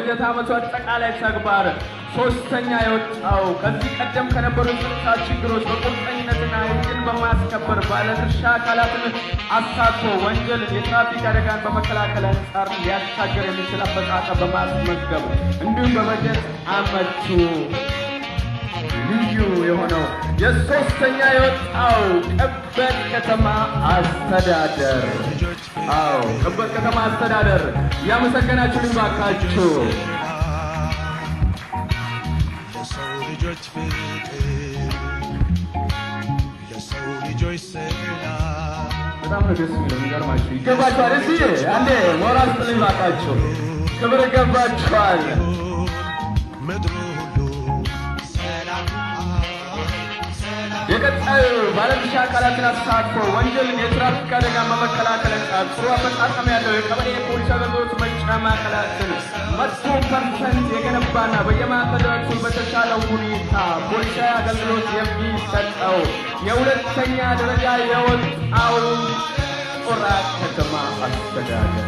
በበጀት ዓመቱ አጠቃላይ ተግባር ሶስተኛ የወጣው ከዚህ ቀደም ከነበሩ የጸጥታ ችግሮች በቁርጠኝነትና ሕግን በማስከበር ባለድርሻ አካላትን አሳትፎ ወንጀልን፣ የትራፊክ አደጋን በመከላከል አንጻር ሊያሻገር የሚችል አፈጻጸም በማስመዝገብ እንዲሁም በበጀት ዓመቱ ልዩ የሆነው የሶስተኛ የወጣው ቅበት ከተማ አስተዳደር ቅበት ከተማ አስተዳደር ያመሰገናችሁ ልባካችሁ የሰው ልጆች ፍቅር የሰው ልጆች ሰላም በጣም ነው ደስ የሚለው የሚገርማችሁ ይገባችኋል እስኪ አንዴ ሞራል ስጥልኝ ልባካችሁ ክብር ይገባችኋል ምድሩ የቀጣዩ ባለድርሻ አካላትን አሳትፎ ወንጀልን፣ የትራፊክ አደጋን በመከላከል አንጻር ጥሩ አፈጻጸም ያለው የቀበሌ የፖሊስ አገልግሎት መስጫ ማዕከላትን 100% የገነባና በየማዕከላቱ በተሻለ ሁኔታ ፖሊሳዊ አገልግሎት የሚሰጠው የሁለተኛ ደረጃ የወጣው ጦራ ከተማ አስተዳደር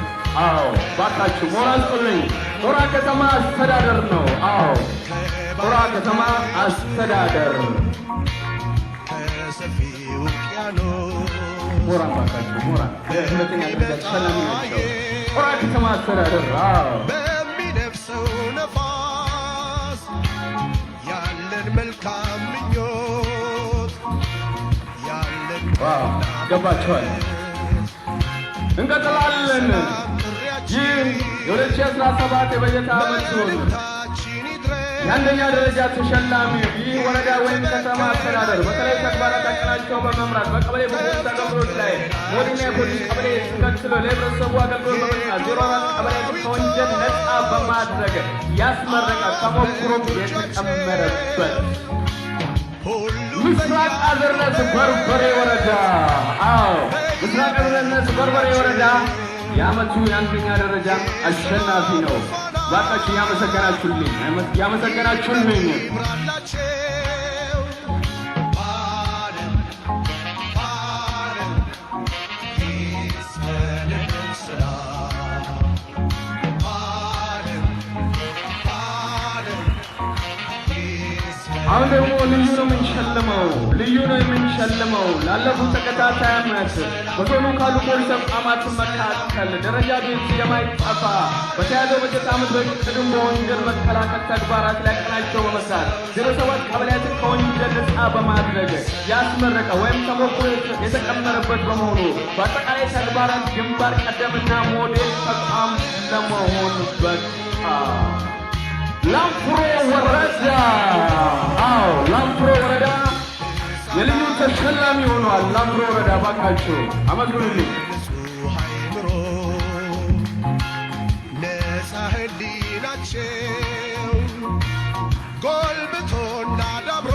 ባካችሁ ሞራል ስጡልኝ። ጦራ ከተማ አስተዳደር ነው። ጦራ ከተማ አስተዳደር ሞራን ባካችሁ ሞራን ሁለተኛ ደረጃ ተሸላሚ ናቸው። ጦራ ከተማ አስተዳደር በሚነፍሰው ነፋስ ያለን መልካም ምኞት ያለን ገባችኋል። እንቀጥላለን። ይህ የ2017 የበጀት ዓመት ሲሆን የአንደኛ ደረጃ ተሸላሚ ይህ ወረዳ ወይም ከተማ አስተዳደር በተለይ ተግባራት አቀናጅተው በመምራት በቀበሌ በፖሊስ አገልግሎት ላይ ሞዴና የፖሊስ ቀበሌ ተከትሎ ለህብረተሰቡ አገልግሎት በመስጠት 04 ቀበሌ ከወንጀል ነፃ በማድረግ ያስመረቀ ተሞክሮም የተጨመረበት ምስራቅ አዘርነት በርበሬ ወረዳ ምስራቅ አዘርነት በርበሬ ወረዳ የዓመቱ የአንደኛ ደረጃ አሸናፊ ነው። ባካችሁ ያመሰገናችሁልኝ አሁን ደግሞ ልዩ ነው የምንሸልመው ላለፉት ተከታታይ ዓመት በዞኑ ካሉ ፖሊስ ተቋማት መካከል ደረጃ ቤት የማይጠፋ በተያዘው በጀት ዓመት በቅድም በወንጀል መከላከል ተግባራት ላይ አቀናጅተው በመስራት 07 ቀበሌያትን ከወንጀል ነፃ በማድረግ ያስመረቀ ወይም ተሞክሮ የተቀመረበት በመሆኑ በአጠቃላይ ተግባራት ግንባር ቀደምና ሞዴል ተቋም ለመሆን በቃ ላምፕሮ ወረዳ ላምፕሮ ወረዳ የልዩ ተሸላሚ ሆኗል። ላምፕሮ ወረዳ ባካችሁ አመስግኑልኝ። ነፃ ህሊናቸው ጎልብቶና ዳብሮ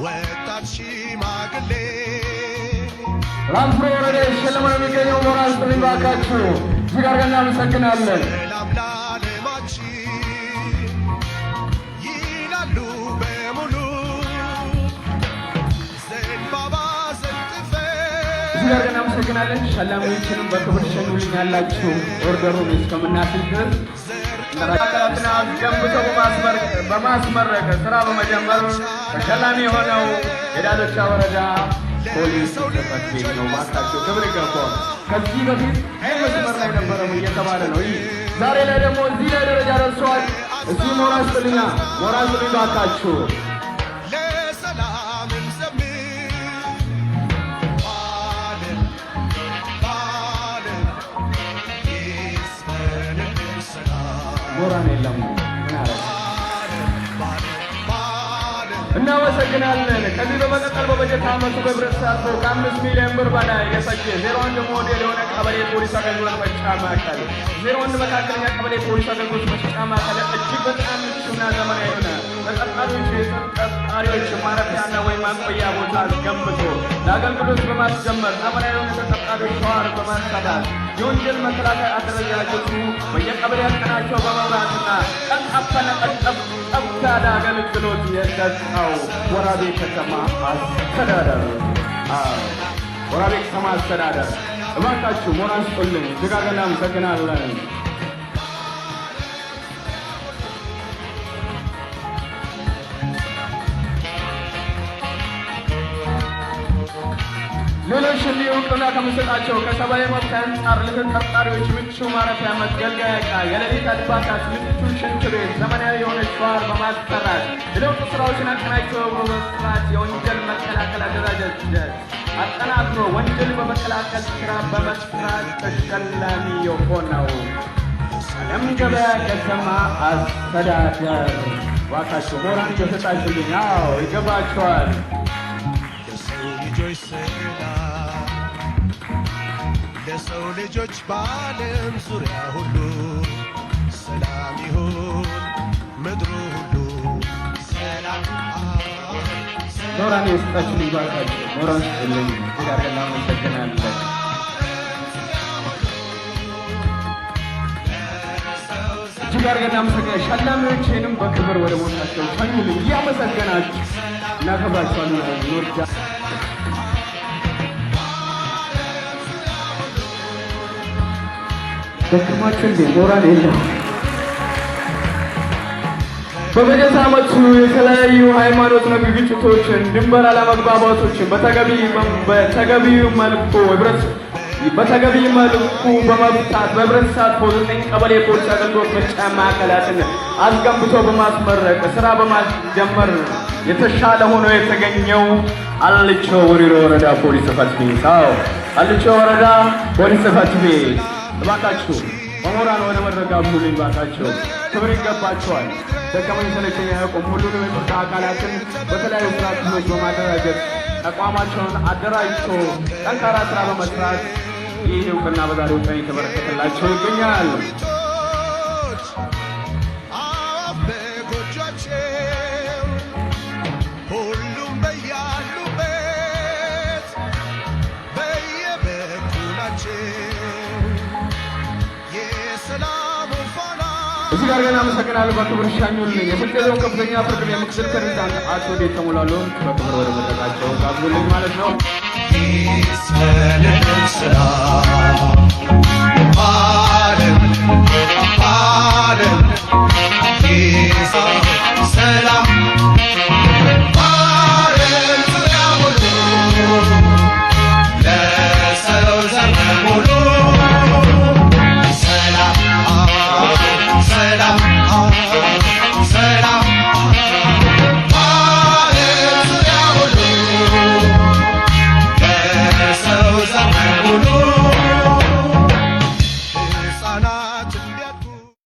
ወጣት ሽማግሌ ላምፕሮ ወረዳ የሸለመው የሚገኘው ሞራል ስጥልኝ ባካችሁ እጅግ አድርገን እናመሰግናለን። እዚህ ጋር እናመሰግናለን። ሸላሚዎችንም በክብር ሸኙልኝ ያላችሁ ኦርደሩን እስከምናስይዝ ድረስ አካላትን አስገንብቶ በማስመረቅ ስራ በመጀመር ተሸላሚ የሆነው የዳሎቻ ወረዳ ፖሊስ ጽሕፈት ቤት ነው። ባካቸው ክብር ይገባው። ከዚህ በፊት ቀይ መስመር ላይ ነበረው እየተባለ ነው። ይህ ዛሬ ላይ ደግሞ እዚህ ላይ ደረጃ ደርሰዋል። እዚህ ሞራል ስጥልኝ ባካችሁ ሞራን የለም እናመሰግናለን። ከዚህ በመቀጠል በበጀት ዓመቱ በህብረት ተሳትፎ ከ5 ሚሊዮን ብር በላይ የፈጀ 01 ሞዴል የሆነ ቀበሌ ፖሊስ አገልግሎት መስጫ ማዕከል 01 መካከለኛ ቀበሌ ፖሊስ አገልግሎት መስጫ ማዕከል እጅግ በጣም ምቹና ዘመናዊ የሆነ ተጠርጣሪዎች ማረፊያና ወይም ማቆያ ቦታ ገንብቶ ለአገልግሎት በማስጀመር ዘመናዊ የሆነ ተጠርጣሪዎች ሸዋር በማሰራት የወንጀል መከላከያ አደረጃጀቱ በየቀበሌ ያቀናቸው በመምራትና ቀልጣፋና ቀልጠፍ ያለ አገልግሎት የሰጠው ወራቤ ከተማ አስተዳደር ወራቤ ከተማ አስተዳደር እባካችሁ ሞራል ስጡልኝ። እጅግ አድርገን እናመሰግናለን። ኮሚሽን እውቅና ከምሰጣቸው ከሰብአዊ መብት አንጻር ለተጠርጣሪዎች ምቹ ማረፊያ፣ መገልገያ ዕቃ፣ የሌሊት አልባሳት፣ ምቹ ሽንት ቤት፣ ዘመናዊ የሆነ ሸዋር በማሰራት የለውጥ ስራዎችን አቀናጅቶ በመስራት የወንጀል መከላከል አደረጃጀት አጠናክሮ ወንጀል በመከላከል ስራ በመስራት ተሸላሚ የሆነው ዓለም ገበያ ከተማ አስተዳደር ዋካቸው ሞራን እየሰጣችሁልኝ። አዎ ይገባችኋል። ለሰው ልጆች በዓለም ዙሪያ ሁሉ ሰላም ይሁን ምድሩ ሁሉ ሰላም። ሞራን የሰጣችሁልኝ ዋካቸው ሞራን ስጥልኝ። ጋር እናመሰግናለን። እጅግ አድርገን እናመሰግናለን። ሸላሚዎችንም በክብር ወደ ቦታቸው ሸኙልኝ። እያመሰገናችሁ እናከብራችኋለን። ኖርጃ ደክማችሁ እንዴ? ሞራል የለም። በበጀት ዓመቱ የተለያዩ ሃይማኖት ነክ ግጭቶችን፣ ድንበር አለመግባባቶችን በተገቢ መልኩ በመፍታት በህብረት ተሳትፎ 9 ቀበሌ ፖሊስ አገልግሎት መስጫ ማዕከላትን አስገንብቶ በማስመረቅ ስራ በማስጀመር የተሻለ ሆኖ የተገኘው አልቾ ወሪሮ ወረዳ ፖሊስ ጽሕፈት ቤት። አልቾ ወረዳ ፖሊስ ጽሕፈት ቤት እባካችሁ በሞራል ወደ መድረክ አብዙልኝ። እባካችሁ ክብር ይገባቸዋል። ደከመኝ ሰለቸኝ አያውቁም። ሁሉንም የጸጥታ አካላትን በተለያዩ ስራ ክፍሎች በማደራጀት ተቋማቸውን አደራጅቶ ጠንካራ ስራ በመስራት ይህ እውቅና በዛሬው ቀን የተበረከተላቸው ይገኛል። ሁሉም በያሉበት በየበኩላቸው የሰላሙ ፋና እዚህ ጋር ገና አመሰግናለሁ። በክብር ሻኙልኝ። የስልጤ ዞን ከፍተኛ ፍርድ ቤት ምክትል ፕሬዝዳንት አቶ ዴት ተሞላሉን በክብር ወደ መድረካቸው ጋብዙልኝ ማለት ነው።